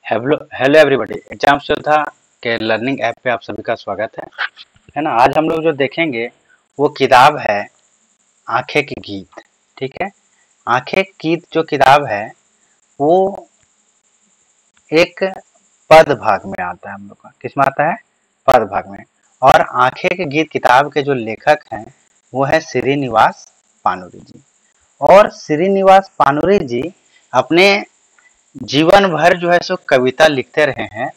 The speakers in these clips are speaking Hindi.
Hello hello everybody. एग्जाम योद्धा के लर्निंग ऐप पे आप सभी का स्वागत है ना। आज हम लोग जो देखेंगे वो किताब है आंखें की गीत। ठीक है, आंखें की गीत जो किताब है वो एक पद भाग में आता है। हम लोग का किस में आता है? पद भाग में। और आंखें की गीत किताब के जो लेखक हैं वो है श्रीनिवास पानुरी जी। और श्रीनिवास पानुरी जी अपने जीवन भर जो है सो कविता लिखते रहे हैं,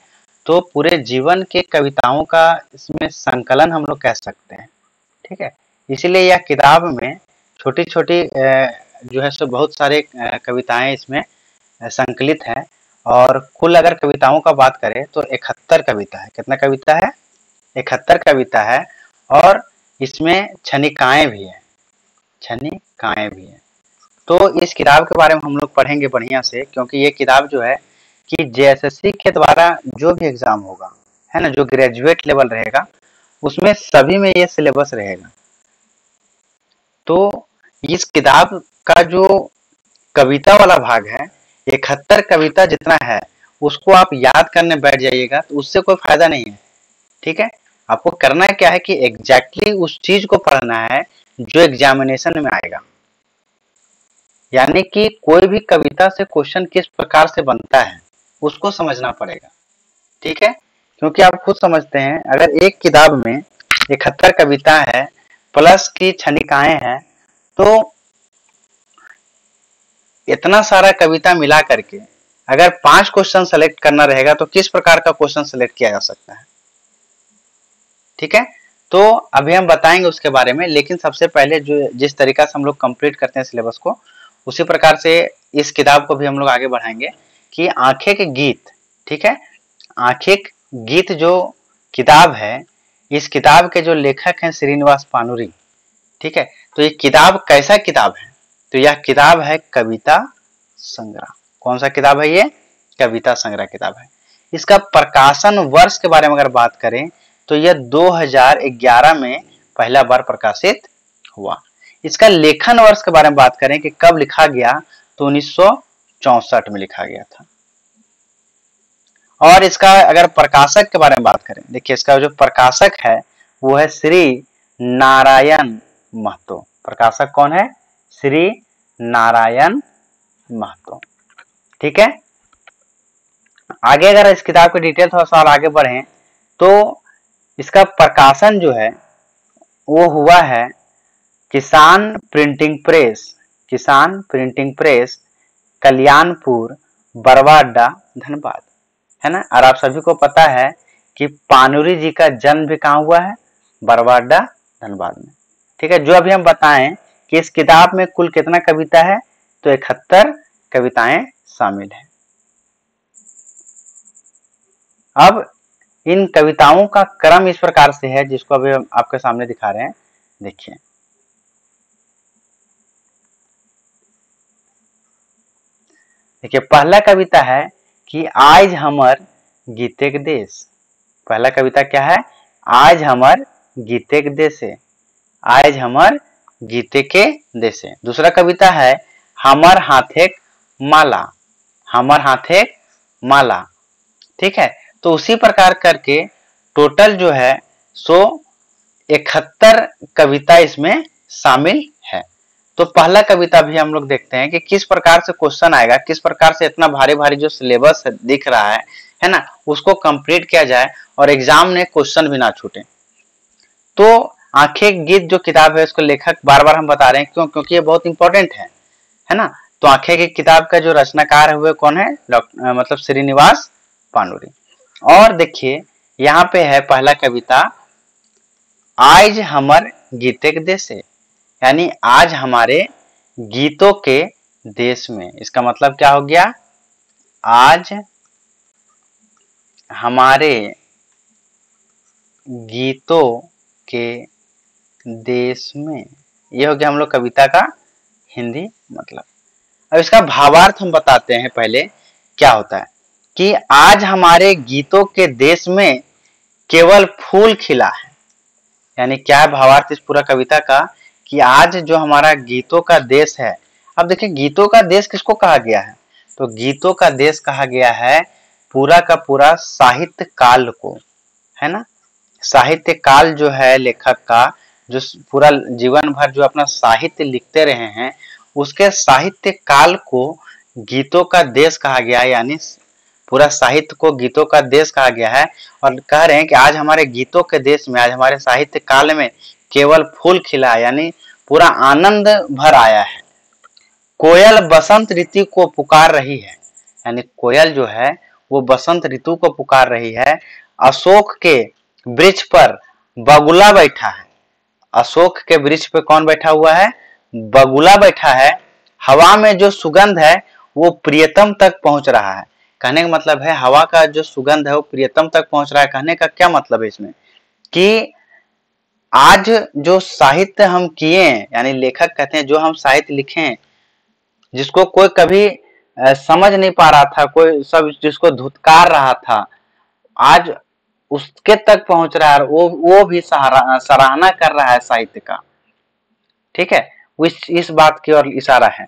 तो पूरे जीवन के कविताओं का इसमें संकलन हम लोग कह सकते हैं। ठीक है, इसीलिए यह किताब में छोटी छोटी जो है सो बहुत सारे कविताएं इसमें संकलित हैं। और कुल अगर कविताओं का बात करें तो 71 कविता है। कितना कविता है? 71 कविता है। और इसमें छनिकाएं भी है, छनिकाएं भी है। तो इस किताब के बारे में हम लोग पढ़ेंगे बढ़िया से, क्योंकि ये किताब जो है कि जेएसएससी के द्वारा जो भी एग्जाम होगा, है ना, जो ग्रेजुएट लेवल रहेगा उसमें सभी में ये सिलेबस रहेगा। तो इस किताब का जो कविता वाला भाग है 71 कविता जितना है उसको आप याद करने बैठ जाइएगा तो उससे कोई फायदा नहीं है। ठीक है, आपको करना क्या है कि एग्जैक्टली उस चीज को पढ़ना है जो एग्जामिनेशन में आएगा। यानी कि कोई भी कविता से क्वेश्चन किस प्रकार से बनता है उसको समझना पड़ेगा। ठीक है, क्योंकि आप खुद समझते हैं अगर एक किताब में 71 कविता है प्लस की छनिकाएं हैं तो इतना सारा कविता मिला करके अगर 5 क्वेश्चन सेलेक्ट करना रहेगा तो किस प्रकार का क्वेश्चन सेलेक्ट किया जा सकता है। ठीक है, तो अभी हम बताएंगे उसके बारे में, लेकिन सबसे पहले जो जिस तरीका से हम लोग कंप्लीट करते हैं सिलेबस को उसी प्रकार से इस किताब को भी हम लोग आगे बढ़ाएंगे कि आंखें के गीत। ठीक है, आंखें के गीत जो किताब है, इस किताब के जो लेखक हैं श्रीनिवास पानुरी। ठीक है, तो ये किताब कैसा किताब है? तो यह किताब है कविता संग्रह। कौन सा किताब है ये? कविता संग्रह किताब है। इसका प्रकाशन वर्ष के बारे में अगर बात करें तो यह 2011 में पहला बार प्रकाशित हुआ। इसका लेखन वर्ष के बारे में बात करें कि कब लिखा गया तो 1964 में लिखा गया था। और इसका अगर प्रकाशक के बारे में बात करें, देखिए इसका जो प्रकाशक है वो है श्री नारायण महतो। प्रकाशक कौन है? श्री नारायण महतो। ठीक है, आगे अगर इस किताब की डिटेल थोड़ा सा और आगे बढ़े तो इसका प्रकाशन जो है वो हुआ है किसान प्रिंटिंग प्रेस, किसान प्रिंटिंग प्रेस, कल्याणपुर, बरवाडा, धनबाद, है ना। और आप सभी को पता है कि पानुरी जी का जन्म भी कहाँ हुआ है? बरवाडा, धनबाद में। ठीक है, जो अभी हम बताएं कि इस किताब में कुल कितना कविता है तो 71 कविताएं शामिल हैं। अब इन कविताओं का क्रम इस प्रकार से है जिसको अभी हम आपके सामने दिखा रहे हैं। देखिए, देखिए पहला कविता है कि आज हमर गीते के देश। पहला कविता क्या है? आज हमर गीते के देश है, आज हमर गीते के देश है। दूसरा कविता है हमर हाथेक माला, हमर हाथेक माला। ठीक है, तो उसी प्रकार करके टोटल जो है सो 71 कविता इसमें शामिल है। तो पहला कविता भी हम लोग देखते हैं कि किस प्रकार से क्वेश्चन आएगा, किस प्रकार से इतना भारी भारी जो सिलेबस दिख रहा है ना, उसको कंप्लीट किया जाए और एग्जाम में क्वेश्चन भी ना छूटे। तो आंखें गीत जो किताब है उसको लेखक बार बार हम बता रहे हैं क्यों? क्योंकि ये बहुत इंपॉर्टेंट है ना। तो आंखें की किताब का जो रचनाकार हुए कौन है? मतलब श्रीनिवास पानुरी। और देखिए यहाँ पे है पहला कविता आज हमर गीते के देश है, यानी आज हमारे गीतों के देश में। इसका मतलब क्या हो गया? आज हमारे गीतों के देश में, ये हो गया हम लोग कविता का हिंदी मतलब। अब इसका भावार्थ हम बताते हैं पहले क्या होता है कि आज हमारे गीतों के देश में केवल फूल खिला है। यानी क्या है भावार्थ इस पूरा कविता का कि आज जो हमारा गीतों का देश है। अब देखिए गीतों का देश किसको कहा गया है? तो गीतों का देश कहा गया है पूरा का पूरा साहित्य काल को, है ना, साहित्य काल जो है लेखक का, जो पूरा जीवन भर जो अपना साहित्य लिखते रहे हैं, उसके साहित्य काल को गीतों का देश कहा गया है, यानी पूरा साहित्य को गीतों का देश कहा गया है। और कह रहे हैं कि आज हमारे गीतों के देश में, आज हमारे साहित्य काल में केवल फूल खिला है, यानी पूरा आनंद भर आया है। कोयल बसंत ऋतु को पुकार रही है, यानी कोयल जो है वो बसंत ऋतु को पुकार रही है। अशोक के वृक्ष पर बगुला बैठा है, अशोक के वृक्ष पे कौन बैठा हुआ है, बगुला बैठा है। हवा में जो सुगंध है वो प्रियतम तक पहुंच रहा है। कहने का मतलब है हवा का जो सुगंध है वो प्रियतम तक पहुंच रहा है। कहने का क्या मतलब है इसमें कि आज जो साहित्य हम किए, यानी लेखक कहते हैं जो हम साहित्य लिखे, जिसको कोई कभी समझ नहीं पा रहा था, कोई सब जिसको धुतकार रहा था, आज उसके तक पहुंच रहा है, वो भी सराहना कर रहा है साहित्य का। ठीक है, इस बात की ओर इशारा है।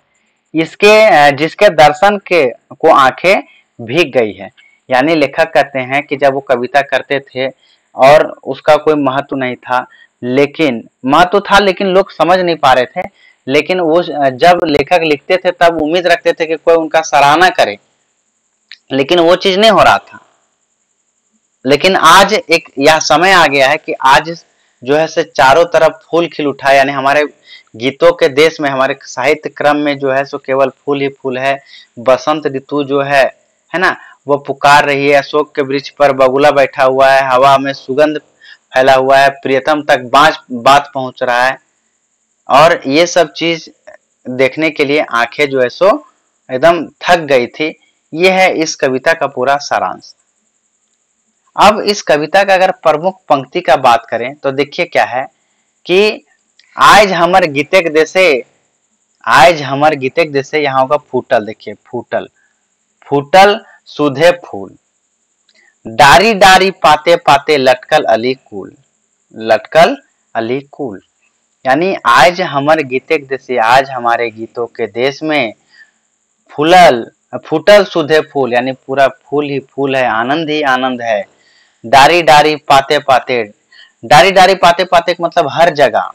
इसके जिसके दर्शन के को आंखें भीग गई है, यानी लेखक कहते हैं कि जब वो कविता करते थे और उसका कोई महत्व नहीं था, लेकिन महत्व था लेकिन लोग समझ नहीं पा रहे थे, लेकिन वो जब लेखक लिखते थे तब उम्मीद रखते थे कि कोई उनका सराहना करे, लेकिन वो चीज नहीं हो रहा था। लेकिन आज एक यह समय आ गया है कि आज जो है से चारों तरफ फूल खिल उठा है, यानी हमारे गीतों के देश में, हमारे साहित्य क्रम में जो है सो केवल फूल ही फूल है। बसंत ऋतु जो है ना, वो पुकार रही है। अशोक के वृक्ष पर बगुला बैठा हुआ है, हवा में सुगंध फैला हुआ है, प्रियतम तक बात पहुंच रहा है। और ये सब चीज देखने के लिए आंखें जो है सो एकदम थक गई थी। ये है इस कविता का पूरा सारांश। अब इस कविता का अगर प्रमुख पंक्ति का बात करें तो देखिए क्या है कि आज हमर गीतेक देशे, आज हमर गीतेक देशे, यहाँ होगा फूटल। देखिए फूटल, फूटल सुधे फूल, डारी डारी पाते पाते लटकल अली कुल, लटकल अली कुल। यानी आज हमर गीतेक देशे, आज हमारे गीतों के देश में फूलल फूटल सुधे फूल, यानी पूरा फूल ही फूल है, आनंद ही आनंद है। डारी डारी पाते पाते, डारी डारी पाते पाते मतलब हर जगह,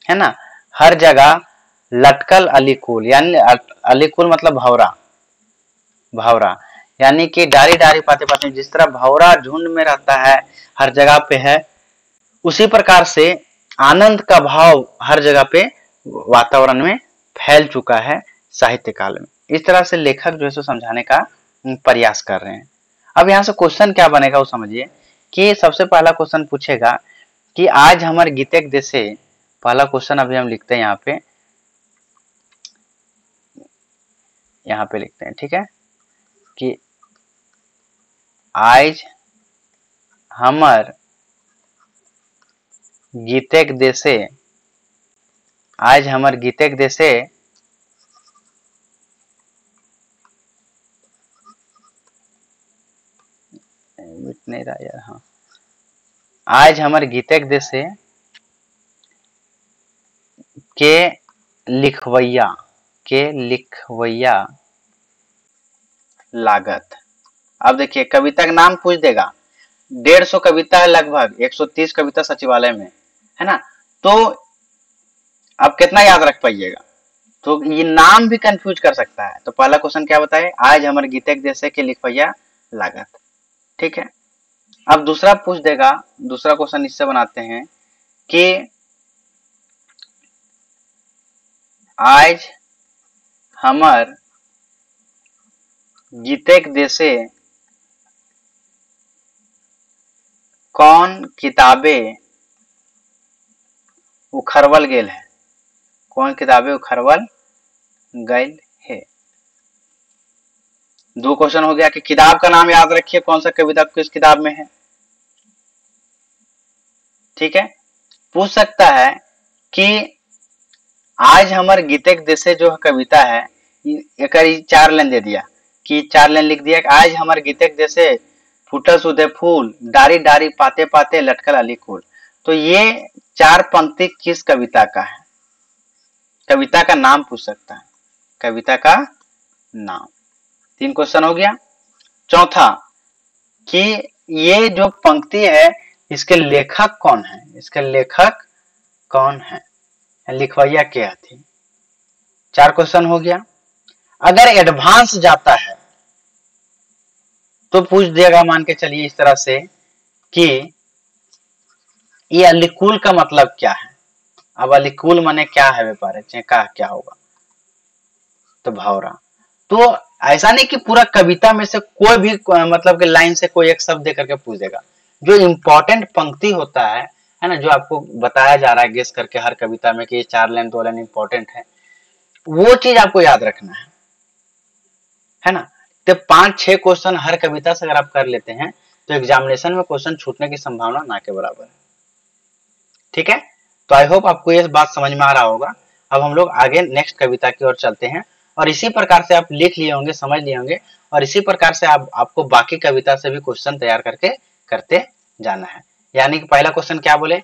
है ना, हर जगह लटकल अलीकुल, यानी अलीकुल मतलब भौरा, भौरा, यानी कि डारी डारी पाते पाते जिस तरह भौरा झुंड में रहता है, हर जगह पे है, उसी प्रकार से आनंद का भाव हर जगह पे वातावरण में फैल चुका है साहित्य काल में। इस तरह से लेखक जो है सो समझाने का प्रयास कर रहे हैं। अब यहाँ से क्वेश्चन क्या बनेगा वो समझिए कि सबसे पहला क्वेश्चन पूछेगा कि आज हमारे गीतेक देशे, पहला क्वेश्चन अभी हम लिखते हैं यहाँ पे लिखते हैं, ठीक है, कि आज हमर गीतेक देशे, आज हमर गीतेक देशे नहीं रहा यार, हाँ, आज हमारे गीतेक देशे के लिखवैया, के लिखवैया लागत। अब देखिए कविता का नाम पूछ देगा, 150 कविता है, लगभग 130 कविता सचिवालय में है ना, तो अब कितना याद रख पाइएगा, तो ये नाम भी कंफ्यूज कर सकता है। तो पहला क्वेश्चन क्या बताए, आज हमारे गीतेक देशे के लिखवैया लागत, ठीक है। अब दूसरा पूछ देगा, दूसरा क्वेश्चन इससे बनाते हैं कि आज हमर गीतेक देशे कौन किताबें उखरवल गेल है, कौन किताबें उखरवल गैल है। दो क्वेश्चन हो गया कि किताब का नाम याद रखिए, कौन सा कविता किस किताब में है, ठीक है। पूछ सकता है कि आज हमारे गीतेक देशे जो कविता है, एक 4 लाइन दे दिया कि 4 लाइन लिख दिया कि आज हमारे गीतेक देशे फूटल सुधे फूल, डारी डारी पाते पाते लटकल अली कुल। तो ये 4 पंक्ति किस कविता का है, कविता का नाम पूछ सकता है, कविता का नाम। 3 क्वेश्चन हो गया। चौथा, कि ये जो पंक्ति है इसके लेखक कौन है, इसके लेखक कौन है, लिखवैया क्या थी। 4 क्वेश्चन हो गया। अगर एडवांस जाता है तो पूछ देगा, मान के चलिए इस तरह से कि ये अलिकुल का मतलब क्या है। अब अलिकुल माने क्या है व्यापार का क्या होगा, तो भौरा। तो ऐसा नहीं कि पूरा कविता में से कोई भी मतलब के लाइन से कोई एक शब्द दे करके पूछ देगा। जो इम्पोर्टेंट पंक्ति होता है ना, जो आपको बताया जा रहा है गेस करके हर कविता में कि ये 4 लाइन 2 लाइन इंपॉर्टेंट है, वो चीज आपको याद रखना है ना। तो 5-6 क्वेश्चन हर कविता से अगर आप कर लेते हैं तो एग्जामिनेशन में क्वेश्चन छूटने की संभावना ना के बराबर है। ठीक है, तो आई होप आपको ये बात समझ में आ रहा होगा। अब हम लोग आगे नेक्स्ट कविता की ओर चलते हैं, और इसी प्रकार से आप लिख लिए होंगे, समझ लिए होंगे, और इसी प्रकार से आपको बाकी कविता से भी क्वेश्चन तैयार करके करते जाना है। यानी कि पहला क्वेश्चन क्या बोले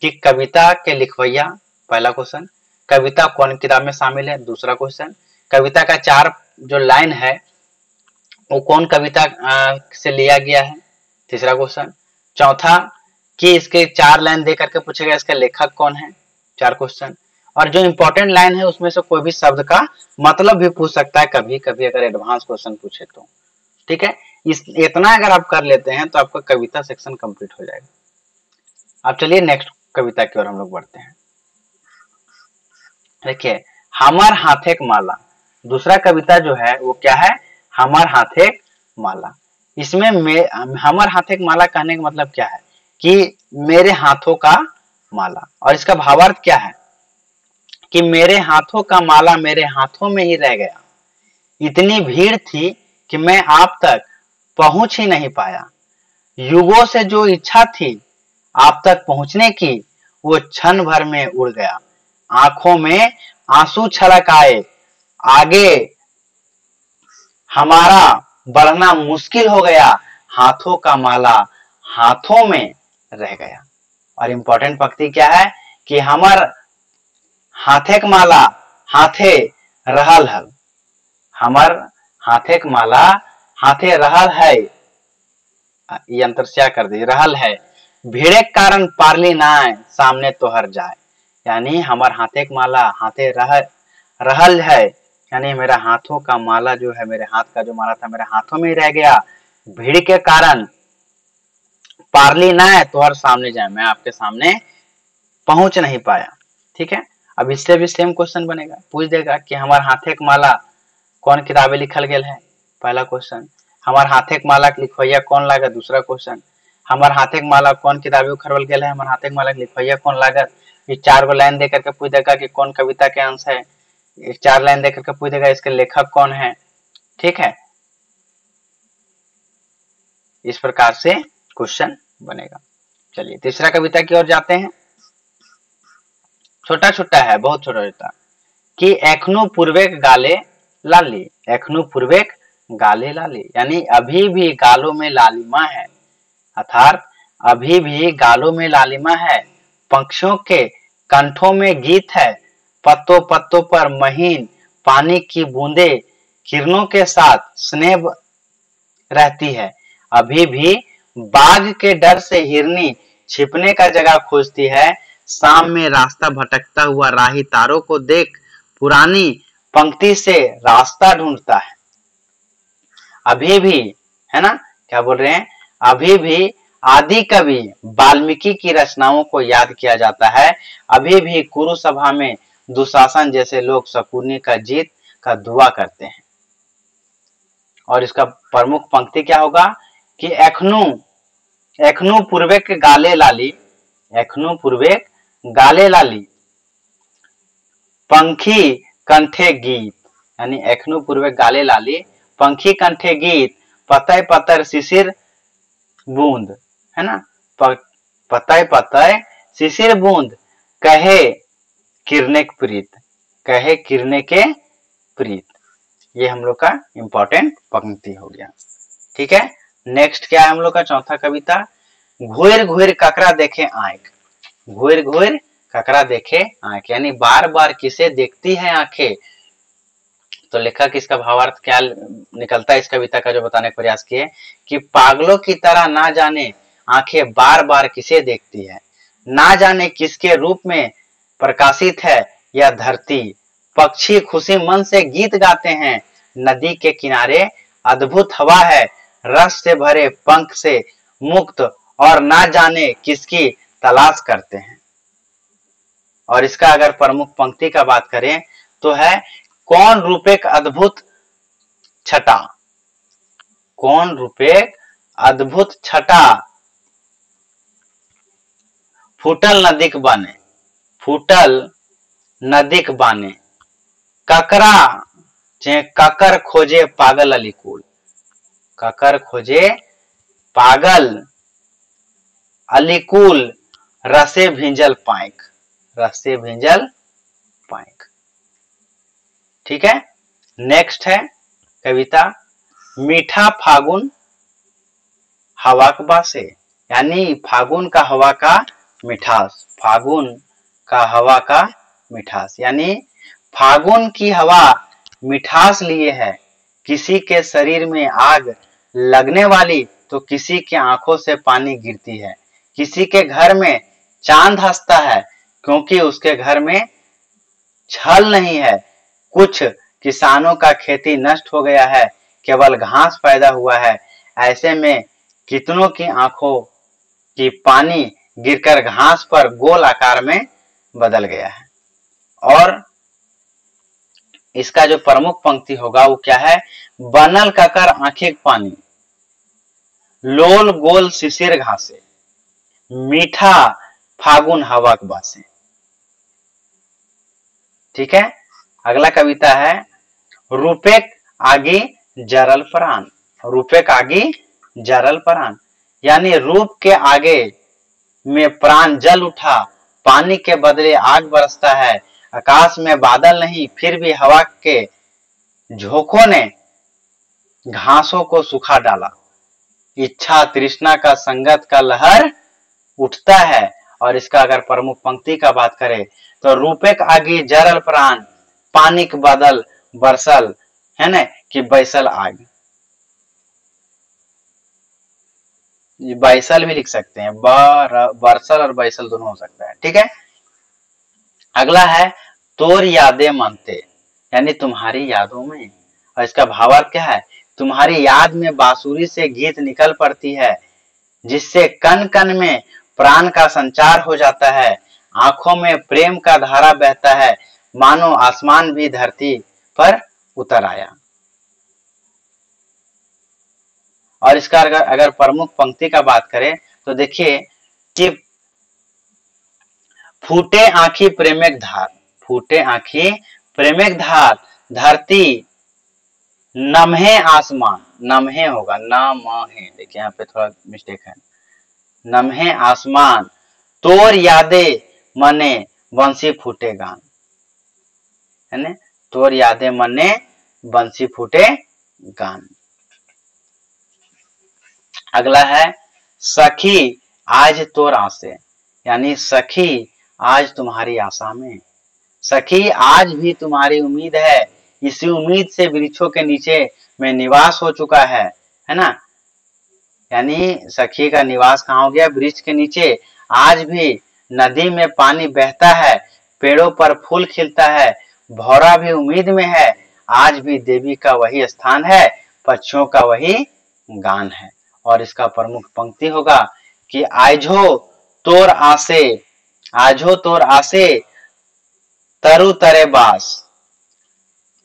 कि कविता के लिखवैया, पहला क्वेश्चन। कविता कौन किताब में शामिल है, दूसरा क्वेश्चन। कविता का 4 जो लाइन है वो कौन कविता से लिया गया है, तीसरा क्वेश्चन। चौथा कि इसके 4 लाइन दे करके पूछेगा इसका लेखक कौन है, 4 क्वेश्चन। और जो इंपॉर्टेंट लाइन है उसमें से कोई भी शब्द का मतलब भी पूछ सकता है कभी कभी, अगर एडवांस क्वेश्चन पूछे तो। ठीक है, इतना अगर आप कर लेते हैं तो आपका कविता सेक्शन कंप्लीट हो जाएगा। अब चलिए नेक्स्ट कविता की ओर हम लोग बढ़ते हैं। देखिए, हमर हाथे माला, दूसरा कविता जो है वो क्या है, हमर हाथे माला। इसमें हमर हाथे माला कहने का मतलब क्या है कि मेरे हाथों का माला, और इसका भावार्थ क्या है कि मेरे हाथों का माला मेरे हाथों में ही रह गया। इतनी भीड़ थी कि मैं आप तक पहुंच ही नहीं पाया। युगों से जो इच्छा थी आप तक पहुंचने की, वो क्षण भर में उड़ गया। आंखों में आंसू छलक आए, आगे हमारा बढ़ना मुश्किल हो गया। हाथों का माला हाथों में रह गया। और इंपॉर्टेंट पंक्ति क्या है कि हमर हाथे के माला हाथे रहल है, हमर हाथे के माला हाथे रहल है, ये अंतर क्या कर दी, रहल है। भीड़े के कारण पारली नाय सामने तो हर जाए। यानी हमर हाथे के माला हाथे रहल है, यानी मेरा हाथों का माला जो है, मेरे हाथ का जो माला था मेरे हाथों में ही रह गया। भीड़ के कारण पारली नाय तो हर सामने जाए, मैं आपके सामने पहुंच नहीं पाया। ठीक है, अब इससे भी सेम क्वेश्चन बनेगा, पूछ देगा कि हमारे हाथे के माला कौन किताबें लिखल गेल है, पहला क्वेश्चन। हमारे हाथे के माला के लिखवैया कौन लागत, दूसरा क्वेश्चन। हमारे हाथे के माला कौन किताबें उखरवल गेल है, हमारे हाथे के माला के लिखवैया कौन लागत। ये 4 गो लाइन देकर के पूछ देगा कि कौन कविता के अंश है। 4 लाइन देकर के पूछ देगा इसके लेखक कौन है। ठीक है, इस प्रकार से क्वेश्चन बनेगा। चलिए तीसरा कविता की ओर जाते हैं। छोटा छोटा है, बहुत छोटा छोटा, कि एखनु पूर्वेक गाले लाली, एखनु पूर्वेक गाले लाली, यानी अभी भी गालों में लालिमा है, अर्थात अभी भी गालों में लालिमा है। पक्षियों के कंठों में गीत है, पत्तों पत्तों पर महीन पानी की बूंदे किरणों के साथ स्नेह रहती है। अभी भी बाघ के डर से हिरनी छिपने का जगह खोजती है। शाम में रास्ता भटकता हुआ राही तारों को देख पुरानी पंक्ति से रास्ता ढूंढता है। अभी भी, है ना, क्या बोल रहे हैं, अभी भी आदि कवि वाल्मीकि की रचनाओं को याद किया जाता है। अभी भी कुरु सभा में दुशासन जैसे लोग शकुनी का जीत का दुआ करते हैं। और इसका प्रमुख पंक्ति क्या होगा कि एखनु पूर्वेक गाले लाली, एखनु पूर्वेक गाले लाली, पंखी कंठे गीत, यानी एखनु पूर्वेक गाले लाली, पंखी कंठे गीत, पतय पतर शिशिर बूंद, है ना, पतय पतय शिशिर बूंद, कहे किरने के प्रीत, कहे किरने के प्रीत। ये हम लोग का इंपॉर्टेंट पंक्ति हो गया। ठीक है, नेक्स्ट क्या है हम लोग का चौथा कविता, घोर घोर ककरा देखे आंख, घोर घोर ककरा देखे आंख, यानी बार बार किसे देखती है आंखें, तो लेखक इसका भावार्थ क्या निकलता है इस कविता का, जो बताने का प्रयास किए कि पागलों की तरह ना जाने आंखें बार बार किसे देखती है, ना जाने किसके रूप में प्रकाशित है यह धरती, पक्षी खुशी मन से गीत गाते हैं, नदी के किनारे अद्भुत हवा है, रस से भरे पंख से मुक्त और ना जाने किसकी तलाश करते हैं। और इसका अगर प्रमुख पंक्ति का बात करें तो है कौन रूपेक अद्भुत छटा, कौन रूपेक अद्भुत छटा, फूटल नदिक बाने, फूटल नदिक बाने, ककरा जे ककर खोजे पागल अलीकुल, ककर खोजे पागल अलीकुल, रसे भिंजल पाइक, रसे भिंजल पाइक। ठीक है, नेक्स्ट है कविता मीठा फागुन हवा के बासे, यानी फागुन का हवा का मिठास, फागुन का हवा का मिठास, यानी फागुन की हवा मिठास लिए है, किसी के शरीर में आग लगने वाली तो किसी के आंखों से पानी गिरती है, किसी के घर में चांद हंसता है क्योंकि उसके घर में छल नहीं है, कुछ किसानों का खेती नष्ट हो गया है, केवल घास पैदा हुआ है, ऐसे में कितनों की आंखों की पानी गिरकर घास पर गोल आकार में बदल गया है। और इसका जो प्रमुख पंक्ति होगा वो क्या है, बनल ककर आंखें पानी, लोल गोल शिशिर घासे, मीठा फागुन हवा के बासे। ठीक है, अगला कविता है रूपेक आगी जरल प्राण, रूपेक आगी जरल प्राण, यानी रूप के आगे में प्राण जल उठा, पानी के बदले आग बरसता है, आकाश में बादल नहीं फिर भी हवा के झोंकों ने घासों को सुखा डाला, इच्छा तृष्णा का संगत का लहर उठता है। और इसका अगर प्रमुख पंक्ति का बात करें तो रूपेक आगी जरल प्राण, पानी के बादल बरसल, है ना कि बैसल आग, बैसल भी लिख सकते हैं, बरसल और बैसल दोनों हो सकता है। ठीक है, अगला है तोर यादें मानते, यानी तुम्हारी यादों में, और इसका भावार्थ क्या है, तुम्हारी याद में बांसुरी से गीत निकल पड़ती है जिससे कन कन में प्राण का संचार हो जाता है, आंखों में प्रेम का धारा बहता है, मानो आसमान भी धरती पर उतर आया। और इसका अगर प्रमुख पंक्ति का बात करें तो देखिए कि फूटे आंखी प्रेमिक धार, फूटे आंखी प्रेमिक धार, धरती नम्हे आसमान, नम्हे होगा नम्हे, देखिए यहाँ पे थोड़ा मिस्टेक है, नम्हे आसमान, तोर यादें मने बंसी फूटे गान, है ना, तोर यादें मने बंसी फूटे गान। अगला है सखी आज तोर आसे, यानी सखी आज तुम्हारी आशा में, सखी आज भी तुम्हारी उम्मीद है, इसी उम्मीद से वृक्षों के नीचे में निवास हो चुका है ना, यानी सखी का निवास कहाँ हो गया, वृक्ष के नीचे। आज भी नदी में पानी बहता है, पेड़ों पर फूल खिलता है, भौरा भी उम्मीद में है, आज भी देवी का वही स्थान है, पक्षियों का वही गान है। और इसका प्रमुख पंक्ति होगा कि आजो तोर आसे, आजो तोर आसे तरु तरे बास,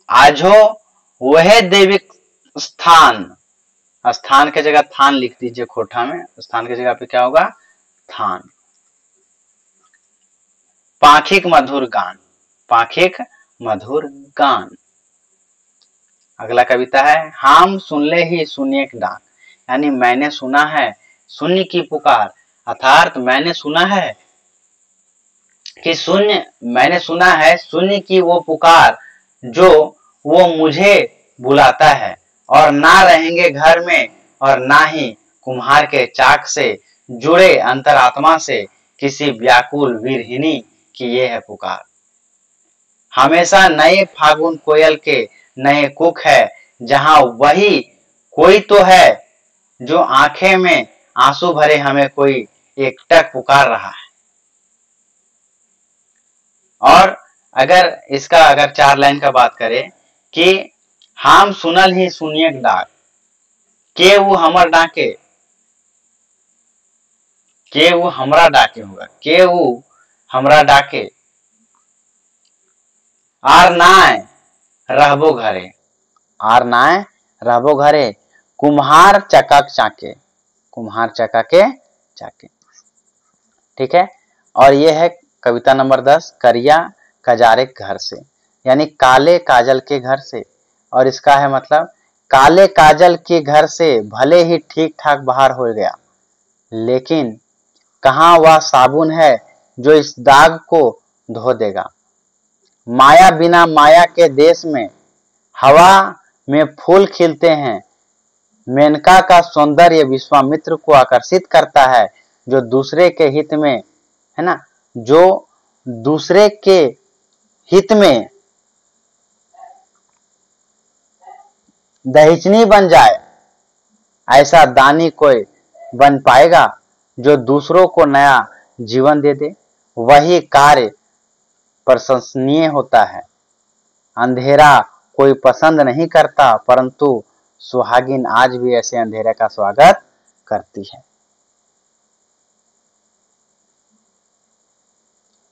आजो वह देविक स्थान, स्थान के जगह थान लिख दीजिए खोठा में, स्थान की जगह पे क्या होगा थान, पाखिक मधुर गान, पाखिक मधुर गान। अगला कविता है हम सुनले ही सुनिए डाक, यानी मैंने सुना है शून्य की पुकार, अर्थात मैंने सुना है कि शून्य, मैंने सुना है शून्य की वो पुकार जो वो मुझे बुलाता है, और ना रहेंगे घर में और ना ही कुम्हार के चाक से जुड़े अंतरात्मा से किसी व्याकुल वीरहिनी की ये है पुकार। हमेशा नए फागुन कोयल के न ये कुख है, जहां वही कोई तो है जो आंखें में आंसू भरे हमें कोई एकटक पुकार रहा है। और अगर 4 लाइन का बात करें कि हम सुनल ही सुनिए डाक, के वो हमर डाके, के वो हमरा डाके होगा, के वो हमरा डाके, आर नाय रहबो घरे, आर नाय रहबो घरे, कुम्हार चकक चाके, कुम्हार चका के चाके। ठीक है। और ये है कविता नंबर 10, करिया कजारे घर से, यानी काले काजल के घर से। और इसका है मतलब, काले काजल के घर से भले ही ठीक ठाक बाहर हो गया, लेकिन कहाँ वह साबुन है जो इस दाग को धो देगा। माया बिना माया के देश में हवा में फूल खिलते हैं, मेनका का सौंदर्य विश्वामित्र को आकर्षित करता है, जो दूसरे के हित में, है ना, जो दूसरे के हित में दहीचनी बन जाए, ऐसा दानी कोई बन पाएगा जो दूसरों को नया जीवन दे दे। वही कार्य प्रशंसनीय होता है। अंधेरा कोई पसंद नहीं करता, परंतु सुहागिन आज भी ऐसे अंधेरे का स्वागत करती है।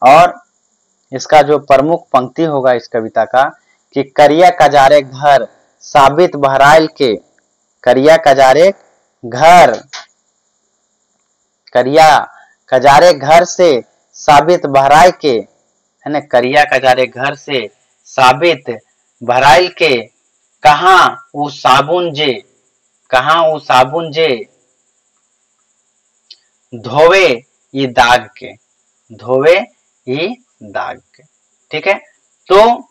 और इसका जो प्रमुख पंक्ति होगा इस कविता का, कि करिया कजारे घर साबित बहराइल के, करिया कजारे घर, करिया कजारे घर से साबित बहराई के, है ना, करिया कजारे घर से साबित बहराइल के, कहाँ वो साबुन जे, कहाँ वो साबुन जे धोवे ये दाग के, धोवे ये दाग के। ठीक है। तो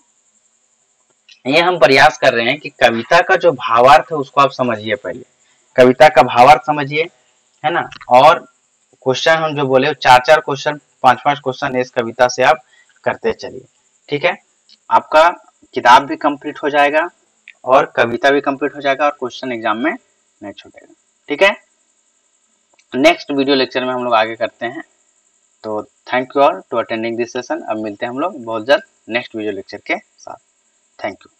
ये हम प्रयास कर रहे हैं कि कविता का जो भावार्थ है उसको आप समझिए, पहले कविता का भावार्थ समझिए, है ना। और क्वेश्चन हम जो बोले 4-4 क्वेश्चन, 5-5 क्वेश्चन इस कविता से आप करते चलिए। ठीक है। आपका किताब भी कंप्लीट हो जाएगा और कविता भी कंप्लीट हो जाएगा और क्वेश्चन एग्जाम में नहीं छूटेगा। ठीक है। नेक्स्ट वीडियो लेक्चर में हम लोग आगे करते हैं। तो thank you all to attending this session. अब मिलते हैं हम लोग बहुत जल्द नेक्स्ट वीडियो लेक्चर के साथ। Thank you.